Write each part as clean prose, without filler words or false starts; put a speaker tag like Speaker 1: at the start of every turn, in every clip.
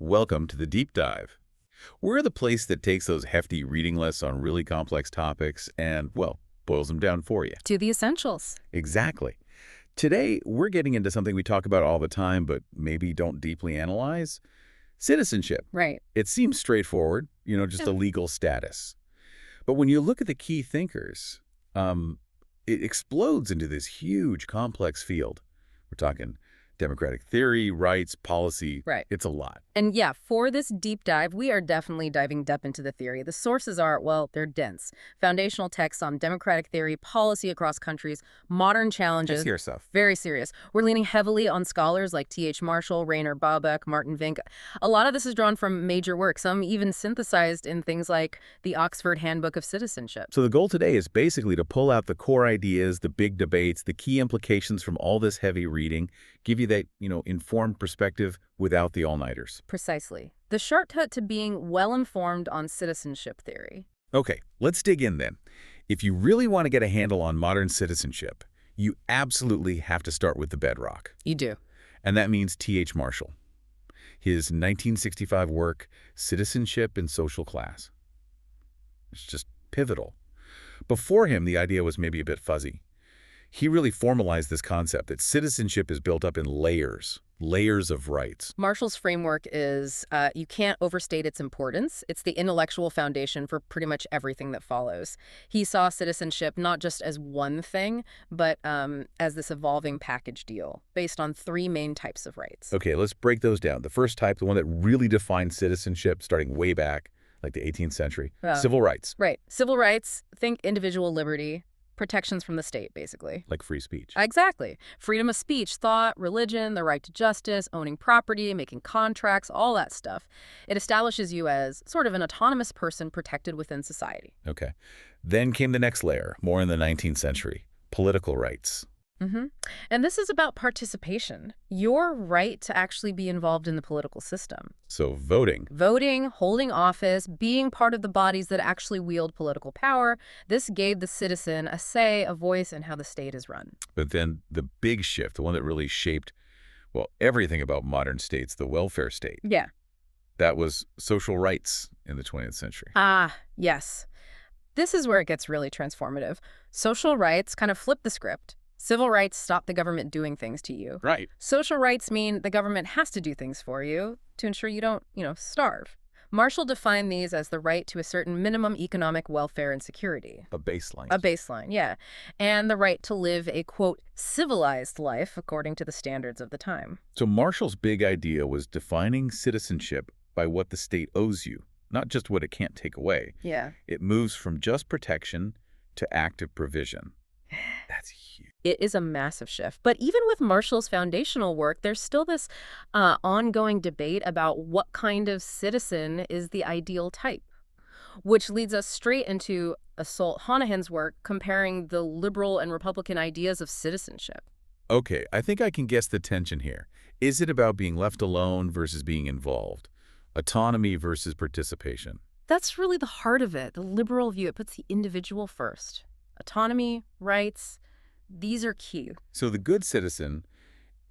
Speaker 1: Welcome to the Deep Dive. We're the place that takes those hefty reading lists on really complex topics and, well, boils them down for you.
Speaker 2: To the essentials.
Speaker 1: Exactly. Today, we're getting into something we talk about all the time but maybe don't deeply analyze. Citizenship.
Speaker 2: Right.
Speaker 1: It seems straightforward, just a legal status. But when you look at the key thinkers, it explodes into this huge, complex field. We're talking democratic theory, rights, policy.
Speaker 2: Right.
Speaker 1: It's a lot.
Speaker 2: And yeah, for this deep dive, we are definitely diving deep into the theory. The sources are, well, they're dense. Foundational texts on democratic theory, policy across countries, modern challenges.
Speaker 1: That's serious stuff.
Speaker 2: Very serious. We're leaning heavily on scholars like T.H Marshall, Rainer Baubeck, Martin Vink. A lot of this is drawn from major works, some even synthesized in things like the Oxford Handbook of Citizenship.
Speaker 1: So the goal today is basically to pull out the core ideas, the big debates, the key implications from all this heavy reading, give you that, informed perspective without the all-nighters.
Speaker 2: Precisely. The shortcut to being well-informed on citizenship theory.
Speaker 1: Okay, let's dig in then. If you really want to get a handle on modern citizenship, you absolutely have to start with the bedrock.
Speaker 2: You do.
Speaker 1: And that means T.H. Marshall. His 1965 work, Citizenship and Social Class. It's just pivotal. Before him, the idea was maybe a bit fuzzy. He really formalized this concept that citizenship is built up in layers of rights.
Speaker 2: Marshall's framework is, you can't overstate its importance. It's the intellectual foundation for pretty much everything that follows. He saw citizenship not just as one thing, but as this evolving package deal based on three main types of rights.
Speaker 1: Okay, let's break those down. The first type, the one that really defined citizenship starting way back, like the 18th century, civil rights.
Speaker 2: Right. Civil rights, think individual liberty. Protections from the state, basically.
Speaker 1: Like free speech.
Speaker 2: Exactly. Freedom of speech, thought, religion, the right to justice, owning property, making contracts, all that stuff. It establishes you as sort of an autonomous person protected within society.
Speaker 1: Okay. Then came the next layer, more in the 19th century, political rights.
Speaker 2: And this is about participation, your right to actually be involved in the political system.
Speaker 1: So voting.
Speaker 2: Voting, holding office, being part of the bodies that actually wield political power. This gave the citizen a say, a voice in how the state is run.
Speaker 1: But then the big shift, the one that really shaped, well, everything about modern states, the welfare state.
Speaker 2: Yeah.
Speaker 1: That was social rights in the 20th century.
Speaker 2: Ah, yes. This is where it gets really transformative. Social rights kind of flip the script. Civil rights stop the government doing things to you.
Speaker 1: Right.
Speaker 2: Social rights mean the government has to do things for you to ensure you don't, starve. Marshall defined these as the right to a certain minimum economic welfare and security.
Speaker 1: A baseline.
Speaker 2: A baseline, yeah. And the right to live a, quote, civilized life according to the standards of the time.
Speaker 1: So Marshall's big idea was defining citizenship by what the state owes you, not just what it can't take away.
Speaker 2: Yeah.
Speaker 1: It moves from just protection to active provision. That's huge.
Speaker 2: It is a massive shift. But even with Marshall's foundational work, there's still this ongoing debate about what kind of citizen is the ideal type, which leads us straight into Assault Hanahan's work comparing the liberal and Republican ideas of citizenship.
Speaker 1: Okay, I think I can guess the tension here. Is it about being left alone versus being involved? Autonomy versus participation?
Speaker 2: That's really the heart of it. The liberal view, it puts the individual first. Autonomy, rights, these are key.
Speaker 1: So the good citizen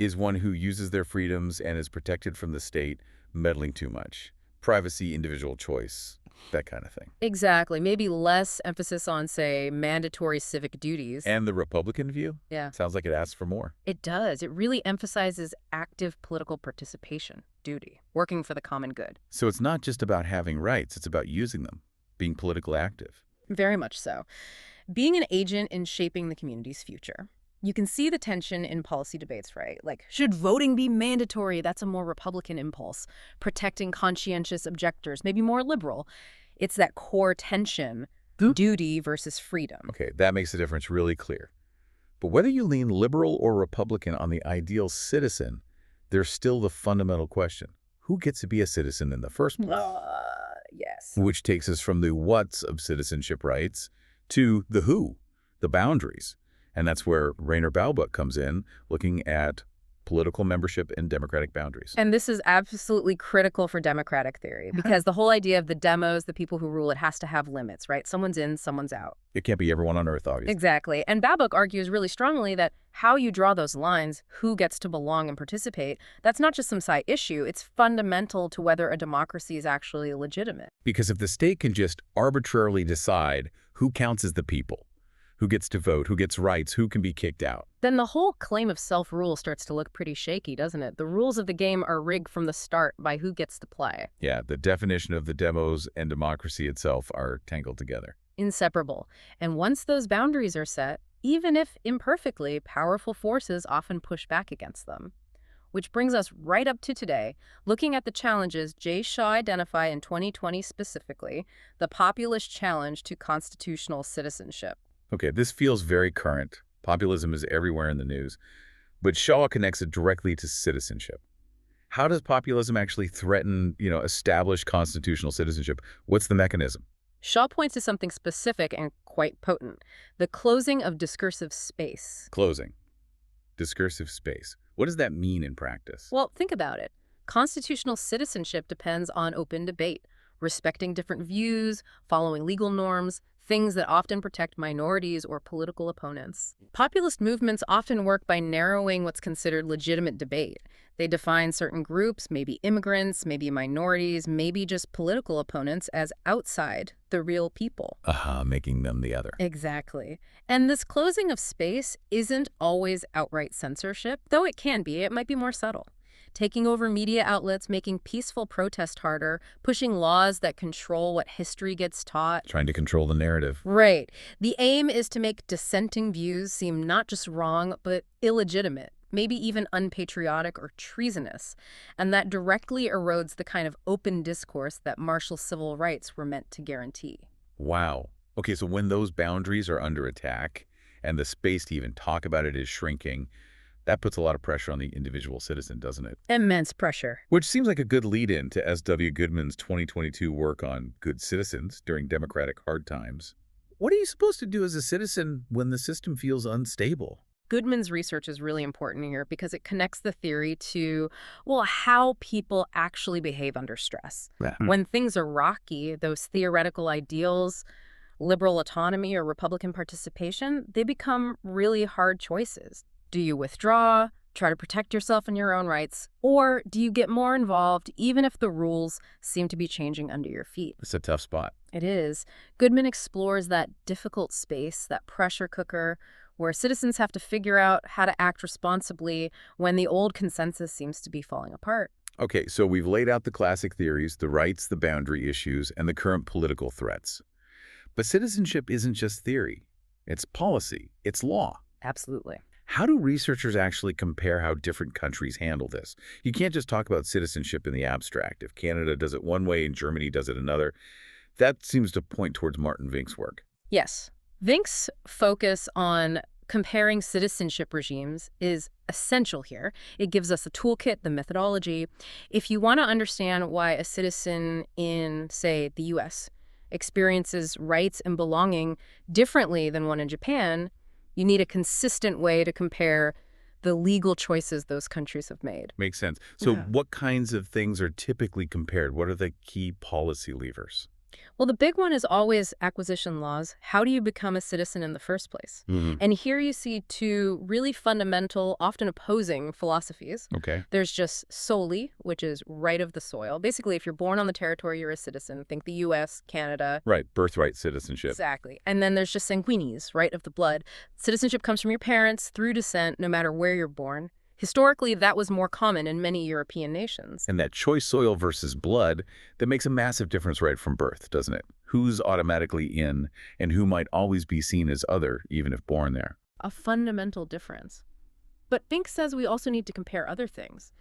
Speaker 1: is one who uses their freedoms and is protected from the state meddling too much. Privacy, individual choice, that kind of thing.
Speaker 2: Exactly. Maybe less emphasis on, say, mandatory civic duties.
Speaker 1: And the Republican view?
Speaker 2: Yeah.
Speaker 1: Sounds like it asks for more.
Speaker 2: It does. It really emphasizes active political participation, duty, working for the common good.
Speaker 1: So it's not just about having rights, it's about using them, being politically active.
Speaker 2: Very much so. Being an agent in shaping the community's future. You can see the tension in policy debates, right? Like, should voting be mandatory? That's a more Republican impulse. Protecting conscientious objectors, maybe more liberal. It's that core tension, duty versus freedom.
Speaker 1: Okay, that makes the difference really clear. But whether you lean liberal or Republican on the ideal citizen, there's still the fundamental question. Who gets to be a citizen in the first place?
Speaker 2: Yes.
Speaker 1: Which takes us from the what's of citizenship rights to the who, the boundaries. And that's where Rainer Baubeck comes in, looking at political membership and democratic boundaries.
Speaker 2: And this is absolutely critical for democratic theory because the whole idea of the demos, the people who rule it, has to have limits, right? Someone's in, someone's out.
Speaker 1: It can't be everyone on Earth, obviously.
Speaker 2: Exactly. And Babok argues really strongly that how you draw those lines, who gets to belong and participate, that's not just some side issue. It's fundamental to whether a democracy is actually legitimate.
Speaker 1: Because if the state can just arbitrarily decide who counts as the people, who gets to vote, who gets rights, who can be kicked out,
Speaker 2: then the whole claim of self-rule starts to look pretty shaky, doesn't it? The rules of the game are rigged from the start by who gets to play.
Speaker 1: yeah, the definition of the demos and democracy itself are tangled together.
Speaker 2: Inseparable. And once those boundaries are set, even if imperfectly, powerful forces often push back against them. Which brings us right up to today, looking at the challenges Jay Shaw identified in 2020 specifically, the populist challenge to constitutional citizenship.
Speaker 1: Okay, this feels very current. Populism is everywhere in the news, but Shaw connects it directly to citizenship. How does populism actually threaten, establish constitutional citizenship? What's the mechanism?
Speaker 2: Shaw points to something specific and quite potent, the closing of discursive space.
Speaker 1: Closing. Discursive space. What does that mean in practice?
Speaker 2: Well, think about it. Constitutional citizenship depends on open debate, respecting different views, following legal norms, things that often protect minorities or political opponents. Populist movements often work by narrowing what's considered legitimate debate. They define certain groups, maybe immigrants, maybe minorities, maybe just political opponents, as outside the real people.
Speaker 1: Making them the other.
Speaker 2: Exactly. And this closing of space isn't always outright censorship, though it can be. It might be more subtle. Taking over media outlets, making peaceful protest harder, pushing laws that control what history gets taught.
Speaker 1: Trying to control the narrative.
Speaker 2: Right. The aim is to make dissenting views seem not just wrong, but illegitimate, maybe even unpatriotic or treasonous. And that directly erodes the kind of open discourse that Marshall's civil rights were meant to guarantee.
Speaker 1: Wow. Okay, so when those boundaries are under attack and the space to even talk about it is shrinking, that puts a lot of pressure on the individual citizen, doesn't it?
Speaker 2: Immense pressure.
Speaker 1: Which seems like a good lead-in to S.W. Goodman's 2022 work on good citizens during democratic hard times. What are you supposed to do as a citizen when the system feels unstable?
Speaker 2: Goodman's research is really important here because it connects the theory to, well, how people actually behave under stress. When things are rocky, those theoretical ideals, liberal autonomy or Republican participation, they become really hard choices. Do you withdraw, try to protect yourself and your own rights, or do you get more involved even if the rules seem to be changing under your feet?
Speaker 1: It's a tough spot.
Speaker 2: It is. Goodman explores that difficult space, that pressure cooker, where citizens have to figure out how to act responsibly when the old consensus seems to be falling apart.
Speaker 1: Okay, so we've laid out the classic theories, the rights, the boundary issues, and the current political threats. But citizenship isn't just theory. It's policy. It's law.
Speaker 2: Absolutely.
Speaker 1: How do researchers actually compare how different countries handle this? You can't just talk about citizenship in the abstract. If Canada does it one way and Germany does it another, that seems to point towards Martin Vink's work.
Speaker 2: Yes. Vink's focus on comparing citizenship regimes is essential here. It gives us a toolkit, the methodology. If you want to understand why a citizen in, say, the U.S. experiences rights and belonging differently than one in Japan, you need a consistent way to compare the legal choices those countries have made.
Speaker 1: Makes sense. So what kinds of things are typically compared? What are the key policy levers?
Speaker 2: Well, the big one is always acquisition laws. How do you become a citizen in the first place? And here you see two really fundamental, often opposing philosophies.
Speaker 1: Okay.
Speaker 2: There's just soli, which is right of the soil. Basically, if you're born on the territory, you're a citizen. Think the U.S., Canada.
Speaker 1: Right, birthright citizenship.
Speaker 2: Exactly. And then there's just sanguinis, right of the blood. Citizenship comes from your parents through descent, no matter where you're born. Historically, that was more common in many European nations.
Speaker 1: And that choice soil versus blood, that makes a massive difference right from birth, doesn't it? Who's automatically in and who might always be seen as other, even if born there.
Speaker 2: A fundamental difference. But Vink says we also need to compare other things.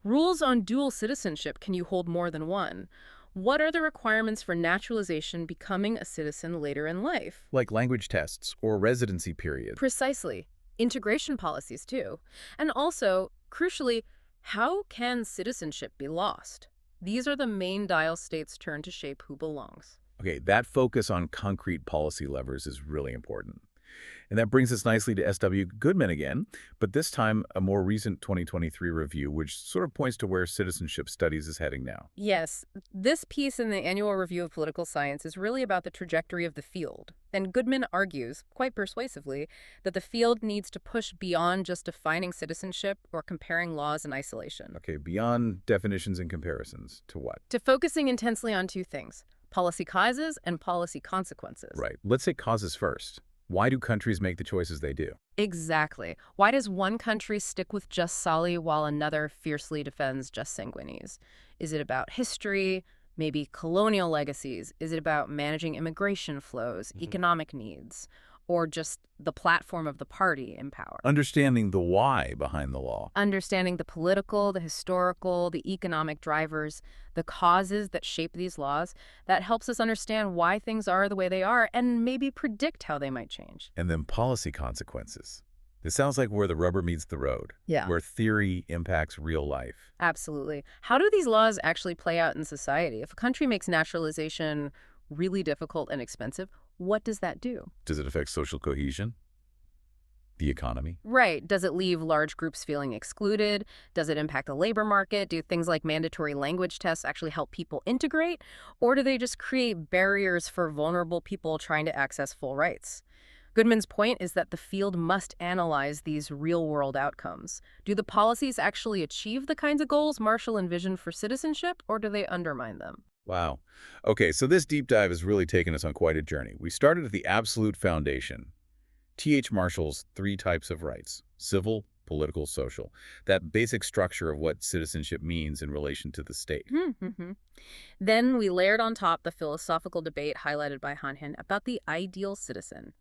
Speaker 2: Rules on dual citizenship, can you hold more than one? What are the requirements for naturalization becoming a citizen later in life?
Speaker 1: Like language tests or residency period.
Speaker 2: Precisely. Integration policies, too. And also, crucially, how can citizenship be lost? These are the main dial states turn to shape who belongs.
Speaker 1: Okay, that focus on concrete policy levers is really important. And that brings us nicely to S.W. Goodman again, but this time a more recent 2023 review, which sort of points to where citizenship studies is heading now.
Speaker 2: Yes, this piece in the Annual Review of Political Science is really about the trajectory of the field. And Goodman argues, quite persuasively, that the field needs to push beyond just defining citizenship or comparing laws in isolation.
Speaker 1: Okay, beyond definitions and comparisons, to what?
Speaker 2: To focusing intensely on two things: policy causes and policy consequences.
Speaker 1: Right. Let's say causes first. Why do countries make the choices they do?
Speaker 2: Exactly. Why does one country stick with just Sali while another fiercely defends just Sanguinis? Is it about history, maybe colonial legacies? Is it about managing immigration flows, economic needs, or just the platform of the party in power?
Speaker 1: Understanding the why behind the law.
Speaker 2: Understanding the political, the historical, the economic drivers, the causes that shape these laws, that helps us understand why things are the way they are and maybe predict how they might change.
Speaker 1: And then policy consequences. This sounds like where the rubber meets the road,
Speaker 2: Yeah.
Speaker 1: where theory impacts real life.
Speaker 2: Absolutely. How do these laws actually play out in society? If a country makes naturalization really difficult and expensive, what does that do?
Speaker 1: Does it affect social cohesion? The economy?
Speaker 2: Right. Does it leave large groups feeling excluded? Does it impact the labor market? Do things like mandatory language tests actually help people integrate? Or do they just create barriers for vulnerable people trying to access full rights? Goodman's point is that the field must analyze these real-world outcomes. Do the policies actually achieve the kinds of goals Marshall envisioned for citizenship, or do they undermine them?
Speaker 1: Wow. Okay, so this deep dive has really taken us on quite a journey. We started at the absolute foundation. T.H. Marshall's three types of rights: civil, political, social. That basic structure of what citizenship means in relation to the state.
Speaker 2: Then we layered on top the philosophical debate highlighted by Hanhen about the ideal citizen.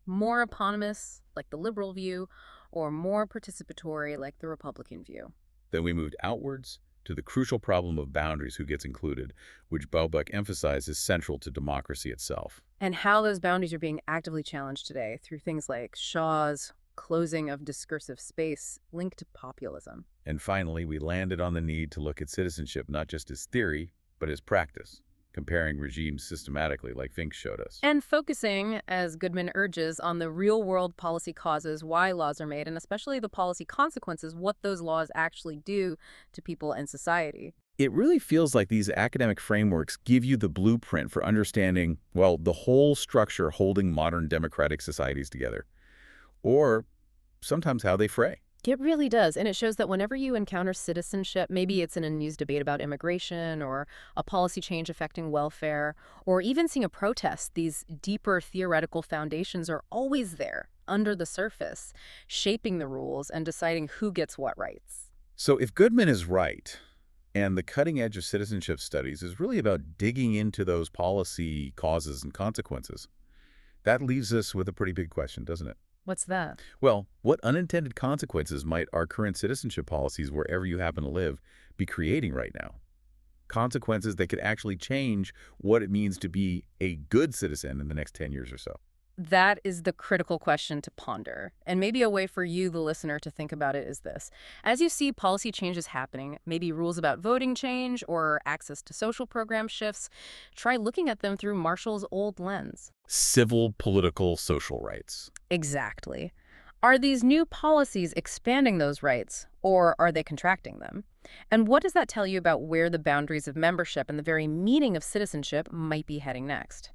Speaker 2: More eponymous, like the liberal view, or more participatory, like the Republican view.
Speaker 1: Then we moved outwards to the crucial problem of boundaries, who gets included, which Baubuck emphasized is central to democracy itself.
Speaker 2: And how those boundaries are being actively challenged today through things like Shaw's closing of discursive space linked to populism.
Speaker 1: And finally, we landed on the need to look at citizenship not just as theory, but as practice, comparing regimes systematically like Fink showed us.
Speaker 2: And focusing, as Goodman urges, on the real-world policy causes, why laws are made, and especially the policy consequences, what those laws actually do to people and society.
Speaker 1: It really feels like these academic frameworks give you the blueprint for understanding, well, the whole structure holding modern democratic societies together. Or sometimes how they fray.
Speaker 2: It really does, and it shows that whenever you encounter citizenship, maybe it's in a news debate about immigration or a policy change affecting welfare, or even seeing a protest, these deeper theoretical foundations are always there, under the surface, shaping the rules and deciding who gets what rights.
Speaker 1: So if Goodman is right, and the cutting edge of citizenship studies is really about digging into those policy causes and consequences, that leaves us with a pretty big question, doesn't it?
Speaker 2: What's that?
Speaker 1: Well, what unintended consequences might our current citizenship policies, wherever you happen to live, be creating right now? Consequences that could actually change what it means to be a good citizen in the next 10 years or so.
Speaker 2: That is the critical question to ponder. And maybe a way for you, the listener, to think about it is this. As you see policy changes happening, maybe rules about voting change or access to social program shifts, try looking at them through Marshall's old lens.
Speaker 1: Civil, political, social rights.
Speaker 2: Exactly. Are these new policies expanding those rights, or are they contracting them? And what does that tell you about where the boundaries of membership and the very meaning of citizenship might be heading next?